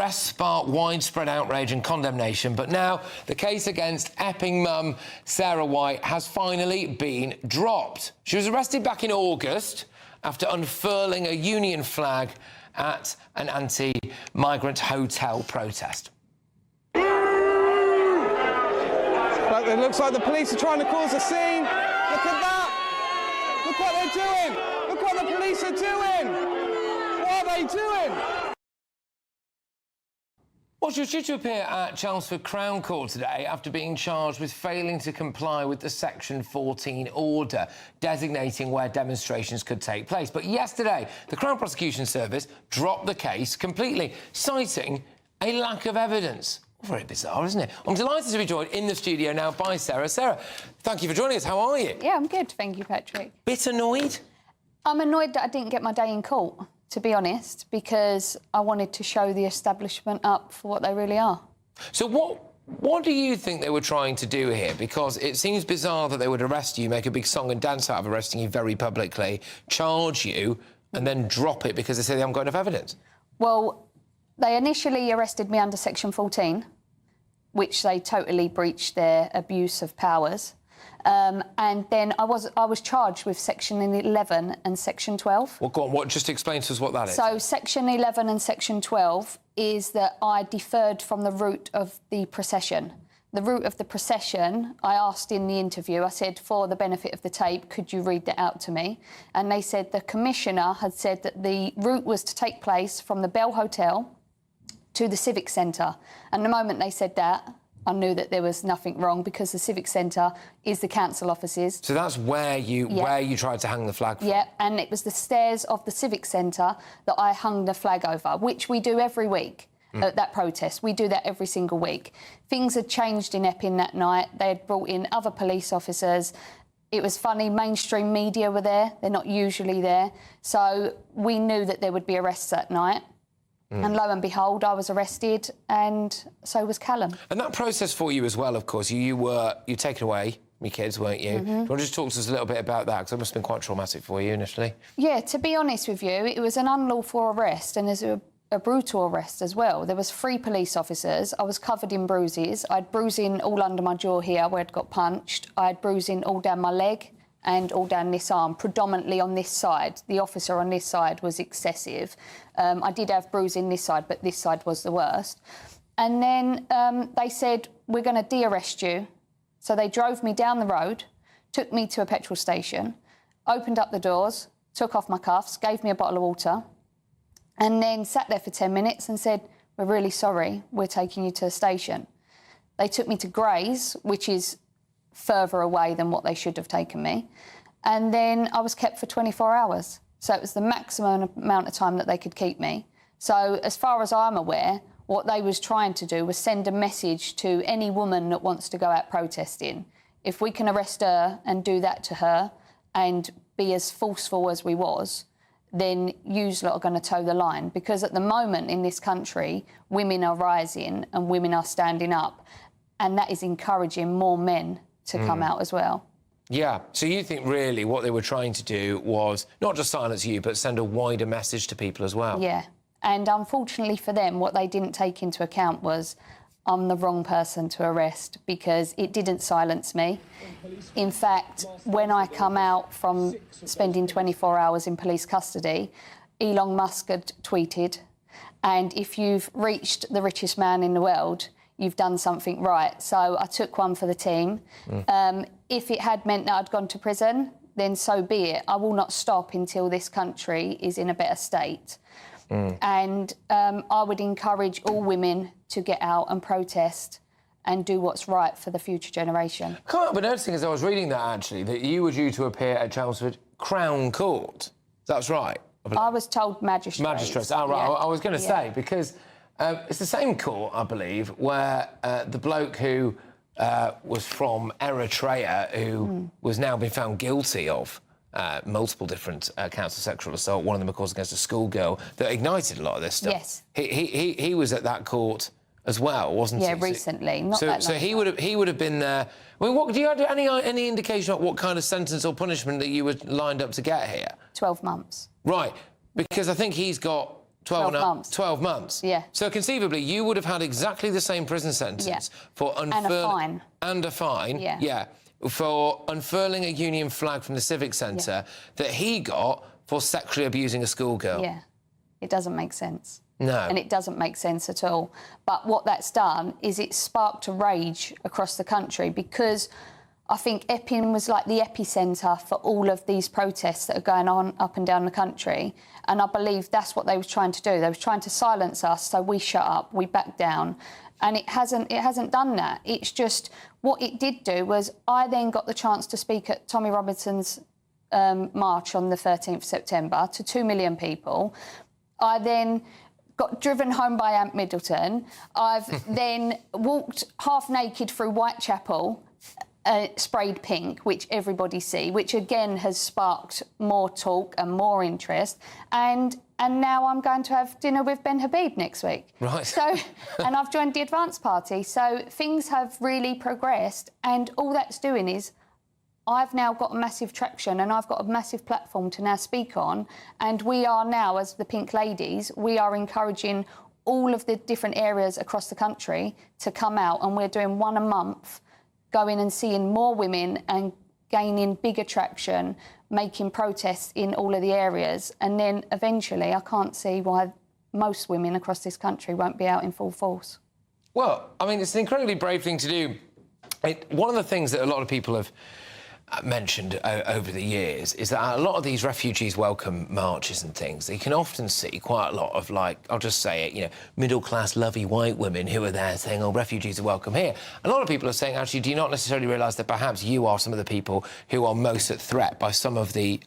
arrest sparked widespread outrage and condemnation, but now the case against Epping mum Sarah White has finally been dropped. She was arrested back in August after unfurling a union flag at an anti-migrant hotel protest. It looks like the police are trying to cause a scene. Look at that! Look what they're doing! Look what the police are doing! What are they doing? Well, she was due to appear at Chelmsford Crown Court today after being charged with failing to comply with the Section 14 order designating where demonstrations could take place. But yesterday, the Crown Prosecution Service dropped the case completely, citing a lack of evidence. Very bizarre, isn't it? I'm delighted to be joined in the studio now by Sarah. Sarah, thank you for joining us. How are you? Yeah, I'm good, thank you, Patrick. Bit annoyed? I'm annoyed that I didn't get my day in court, to be honest, because I wanted to show the establishment up for what they really are. So what do you think they were trying to do here? Because it seems bizarre that they would arrest you, make a big song and dance out of arresting you very publicly, charge you, and then drop it because they say they haven't got enough evidence. Well, they initially arrested me under Section 14, which they totally breached their abuse of powers. And then I was charged with Section 11 and Section 12. Well, go on, just explain to us what that is. So Section 11 and Section 12 is that I deferred from the route of the procession. The route of the procession, I asked in the interview, I said, for the benefit of the tape, could you read that out to me? And they said the Commissioner had said that the route was to take place from the Bell Hotel to the Civic Centre. And the moment they said that, I knew that there was nothing wrong because the Civic Centre is the council offices. So that's where you tried to hang the flag from? Yeah, and it was the stairs of the Civic Centre that I hung the flag over, which we do every week at that protest. We do that every single week. Things had changed in Epping that night. They had brought in other police officers. It was funny, mainstream media were there. They're not usually there. So we knew that there would be arrests that night. And lo and behold, I was arrested, and so was Callum. And that process for you as well, of course, you were taken away, your kids, weren't you? Do you want to just talk to us a little bit about that? Because it must have been quite traumatic for you initially. Yeah, to be honest with you, it was an unlawful arrest, and there's a brutal arrest as well. There was 3 police officers. I was covered in bruises. I had bruising all under my jaw here where I'd got punched. I had bruising all down my leg and all down this arm, predominantly on this side. The officer on this side was excessive. I did have bruising this side, but this side was the worst. And then they said, we're going to de-arrest you. So they drove me down the road, took me to a petrol station, opened up the doors, took off my cuffs, gave me a bottle of water, and then sat there for 10 minutes and said, we're really sorry, we're taking you to the station. They took me to Grays, which is further away than what they should have taken me. And then I was kept for 24 hours. So it was the maximum amount of time that they could keep me. So as far as I'm aware, what they was trying to do was send a message to any woman that wants to go out protesting. If we can arrest her and do that to her and be as forceful as we was, then yous lot are going to toe the line. Because at the moment in this country, women are rising and women are standing up. And that is encouraging more men to come out as well. Yeah, so you think really what they were trying to do was not just silence you, but send a wider message to people as well? Yeah, and unfortunately for them, what they didn't take into account was I'm the wrong person to arrest because it didn't silence me. In fact, when I come out from spending 24 hours in police custody, Elon Musk had tweeted, and if you've reached the richest man in the world, you've done something right. So I took one for the team. If it had meant that I'd gone to prison, then so be it. I will not stop until this country is in a better state. And I would encourage all women to get out and protest and do what's right for the future generation. I can't help but noticing as I was reading that, actually, that you were due to appear at Chelmsford Crown Court. That's right? I was told magistrates. Magistrates, oh, right. Yeah. I was going to say, because it's the same court, I believe, where the bloke who was from Eritrea, who was now been found guilty of multiple different counts of sexual assault, one of them, of course, against a schoolgirl, that ignited a lot of this stuff. Yes. He was at that court as well, wasn't he? Yeah, recently. Not that long so he would have been there. I mean, what, do you have any indication of what kind of sentence or punishment that you were lined up to get here? 12 months. Right, because I think he's got 12 months. 12 months? Yeah. So conceivably, you would have had exactly the same prison sentence for And a fine. And a fine, yeah. For unfurling a Union flag from the Civic Centre that he got for sexually abusing a schoolgirl. Yeah. It doesn't make sense. No. And it doesn't make sense at all. But what that's done is it's sparked a rage across the country, because I think Epping was like the epicentre for all of these protests that are going on up and down the country. And I believe that's what they were trying to do. They were trying to silence us, so we shut up, we backed down. And it hasn't done that. It's just, what it did do was, I then got the chance to speak at Tommy Robinson's march on the 13th of September to 2 million people. I then got driven home by Ant Middleton. I've then walked half naked through Whitechapel, sprayed pink, which everybody see, which again has sparked more talk and more interest. And now I'm going to have dinner with Ben Habib next week. Right. So, and I've joined the Advance Party. So things have really progressed, and all that's doing is, I've now got a massive traction and I've got a massive platform to now speak on. And we are now, as the Pink Ladies, we are encouraging all of the different areas across the country to come out, and we're doing one a month, going and seeing more women and gaining bigger traction, making protests in all of the areas. And then eventually, I can't see why most women across this country won't be out in full force. Well, I mean, it's an incredibly brave thing to do. One of the things that a lot of people have mentioned over the years is that a lot of these refugees welcome marches and things, you can often see quite a lot of, like, I'll just say it, you know, middle-class, lovey white women who are there saying, oh, refugees are welcome here. A lot of people are saying, actually, do you not necessarily realise that perhaps you are some of the people who are most at threat by some of the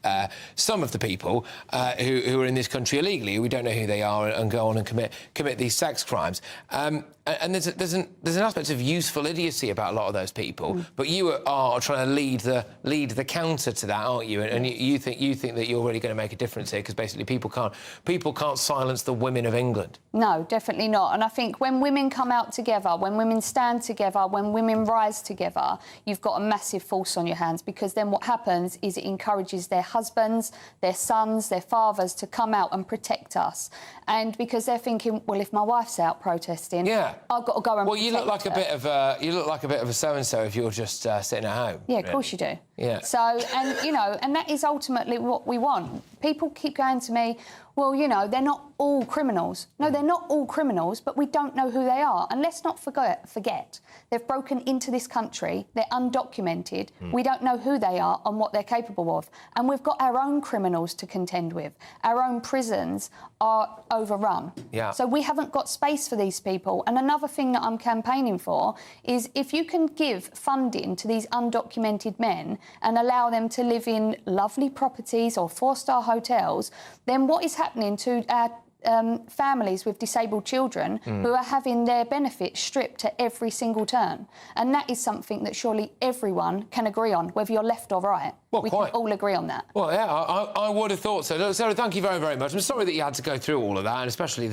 people who are in this country illegally, who we don't know who they are, and go on and commit these sex crimes. And there's an aspect of useful idiocy about a lot of those people, but you are trying to lead the counter to that, aren't you? And you think that you're really going to make a difference here, because basically people can't silence the women of England. No, definitely not. And I think when women come out together, when women stand together, when women rise together, you've got a massive force on your hands, because then what happens is it encourages their husbands, their sons, their fathers to come out and protect us. And because they're thinking, well, if my wife's out protesting, I've got to go and well, you look like a bit of a so-and-so if you're just sitting at home. Yeah, of course you do. Yeah. So, and, you know, and that is ultimately what we want. People keep going to me, well, you know, they're not all criminals. No, they're not all criminals, but we don't know who they are. And let's not forget, they've broken into this country, they're undocumented, we don't know who they are and what they're capable of. And we've got our own criminals to contend with. Our own prisons are overrun. Yeah. So we haven't got space for these people. And another thing that I'm campaigning for is, if you can give funding to these undocumented men and allow them to live in lovely properties or four-star hotels, then what is happening to our families with disabled children who are having their benefits stripped at every single turn? And that is something that surely everyone can agree on, whether you're left or right. Well, we can all agree on that. Well, yeah, I would have thought so. Look, Sarah, thank you very, very much. I'm sorry that you had to go through all of that, and especially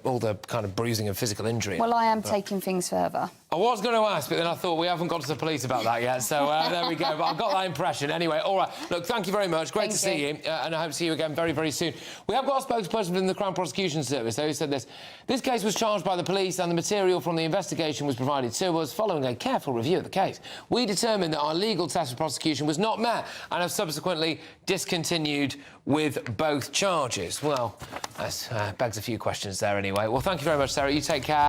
all the kind of bruising and physical injury. Well, I am taking things further. I was going to ask, but then I thought we haven't got to the police about that yet, so there we go. But I've got that impression. Anyway, all right. Look, thank you very much. Great to see you, and I hope to see you again very, very soon. We have got a spokesperson from the Crown Prosecution Service, who said this. This case was charged by the police, and the material from the investigation was provided to us. Following a careful review of the case, we determined that our legal test for prosecution was not met, and have subsequently discontinued with both charges. Well, that begs a few questions there anyway. Well, thank you very much, Sarah. You take care.